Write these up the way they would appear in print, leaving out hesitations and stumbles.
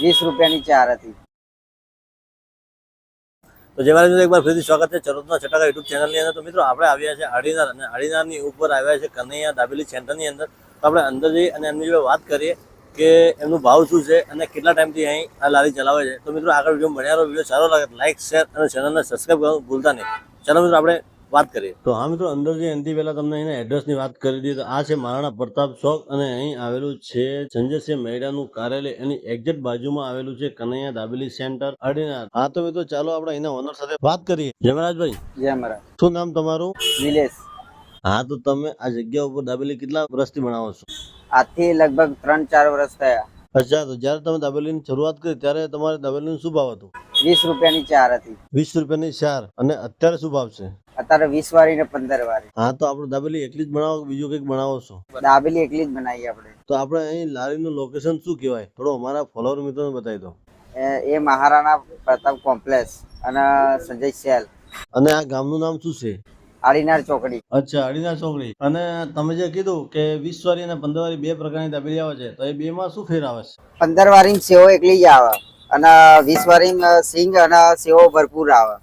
20 રૂપિયાની 4 હતી। તો જે મારે એક બાર ફરીથી સ્વાગત છે ચરોતરના છટાકા યુટ્યુબ ચેનલની અંદર। તો મિત્રો આપણે આવ્યા છે આડીનાર અને આડીનારની ઉપર આવ્યા છે કનૈયા દાબેલી સેન્ટરની અંદર। તો આપણે અંદર જઈએ અને એમની જોડે વાત કરીએ કે એમનું ભાવ શું છે અને કેટલા ટાઈમથી અહીં આ લારી ચલાવે છે। તો મિત્રો આગળ વિડીયો બન્યા રહો, વિડીયો સારો લાગે લાઈક શેર અને ચેનલને સબસ્ક્રાઈબ કરવાનું ભૂલતા નહીં। ચાલો મિત્રો આપણે વાત કરીએ। તો હા મિત્રો, અંદર જે એનાથી પહેલા તમને અહીંના એડ્રેસની વાત કરી દીધી। તો આ છે મહારાણા પ્રતાપ ચોક અને અહીં આવેલું છે સંજયસિંહ મહેડાનું કાર્યાલય। એની એક્ઝેક્ટ બાજુમાં આવેલું છે કનૈયા દાબેલી સેન્ટર આડીનાર। હા તો મિત્રો ચાલો આપણે અહીંના ઓનર સાથે વાત કરીએ। જયમરાજભાઈ, જય મહારાજ। શું નામ તમારું? નિલેશ। હા તો તમે આ જગ્યા ઉપર દાબેલી કેટલા વર્ષથી બનાવો છો? આજથી લગભગ 3-4 વર્ષ થયા। અચ્છા, તો જ્યારે તમે દાબેલીની શરૂઆત કરી ત્યારે તમારે દાબેલીનું શું ભાવ હતું? 20 રૂપિયાની 4 હતી। 20 રૂપિયાની 4 અને અત્યારે શું ભાવ છે? અત્યારે 20 વાળી ને 15 વાળી। હા તો આપણે દાબેલી એકલી જ બનાવો કે બીજું કંઈક બનાવો છો? દાબેલી એકલી જ બનાવી આપણે। તો આપણે અહીં લારીનું લોકેશન શું કહેવાય, થોડો અમારા ફોલોવર મિત્રોને બતાવી દો। એ મહારાણા પ્રતાપ કોમ્પ્લેક્સ અને સંજય સેલ અને આ ગામનું નામ શું છે? આડીનાર ચોકડી। અચ્છા, આડીનાર ચોકડી। અને તમે જે કીધું કે 20 વાળી અને 15 વાળી બે પ્રકારની દાબેલી આવે છે, તો એ બે માં શું ફેર આવે છે? 15 વાળી સેવો એકલી જ આવે અને 20 વાળી સિંગ અને સેવો ભરપૂર આવે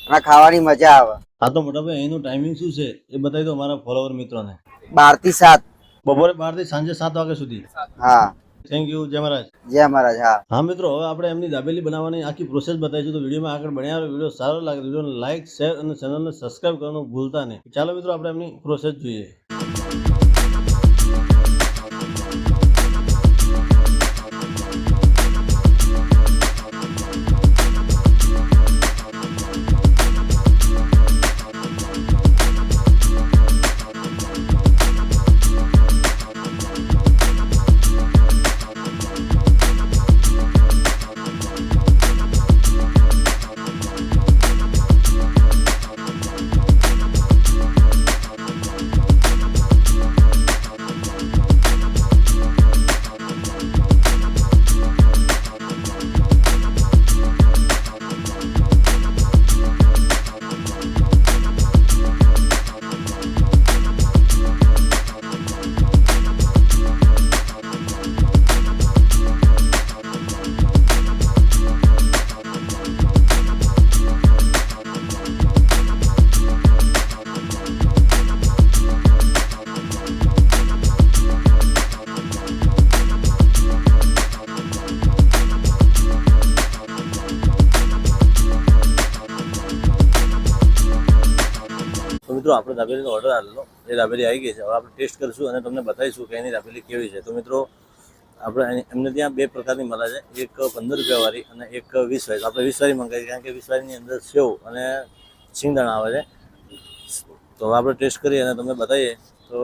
અને ખાવાની મજા આવે। હા તો મોટાભાઈ અહીંનું ટાઈમિંગ શું છે એ બતાવી દો અમારા ફોલોવર મિત્રોને। 12 થી 7। બપોરે 12 થી સાંજે 7 વાગ્યા સુધી। હા, થેન્ક યુ, જય મહારાજ। જય મહારાજ। હા હા મિત્રો, હવે આપણે એમની દાબેલી બનાવવાની આખી પ્રોસેસ બતાવીશું। તો વિડીયોમાં આગળ બન્યા રહો, વિડીયો સારો લાગે વિડીયોને લાઈક શેર અને ચેનલને સબસ્ક્રાઈબ કરવાનું ભૂલતા નહીં। ચાલો મિત્રો આપણે એમની પ્રોસેસ જોઈએ। મિત્રો આપણે દાબેલીનો ઓર્ડર આવેલો, એ દાબેલી આવી ગઈ છે। હવે આપણે ટેસ્ટ કરીશું અને તમને બતાવીશું કે એની દાબેલી કેવી છે। તો મિત્રો આપણે એમને ત્યાં બે પ્રકારની મળે છે, એક 15 રૂપિયાવાળી અને એક 20 વાળી। આપણે 20 વાળી મંગાવી, કારણ કે 20 વાળીની અંદર સેવ અને સિંગદાણા આવે છે। તો હવે આપણે ટેસ્ટ કરીએ અને તમને બતાવીએ। તો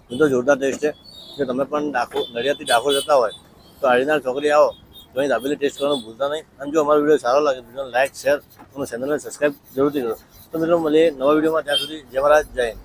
મિત્રો જોરદાર ટેસ્ટ છે। જો તમે પણ નડિયાદથી ડાકોર જતા હોય તો આડીનાર ચોકડી આવો તો અહીં દાબેલી ટેસ્ટ કરવાનું ભૂલતા નહીં। અને જો અમારો વિડીયો સારો લાગે વિડીયોને લાઈક શેર અને ચેનલને સબસ્ક્રાઈબ જરૂરથી કરો। તો મિત્રો મળીએ નવા વિડીયોમાં, ત્યાં સુધી જય મહારાજ, જય હિન્દ।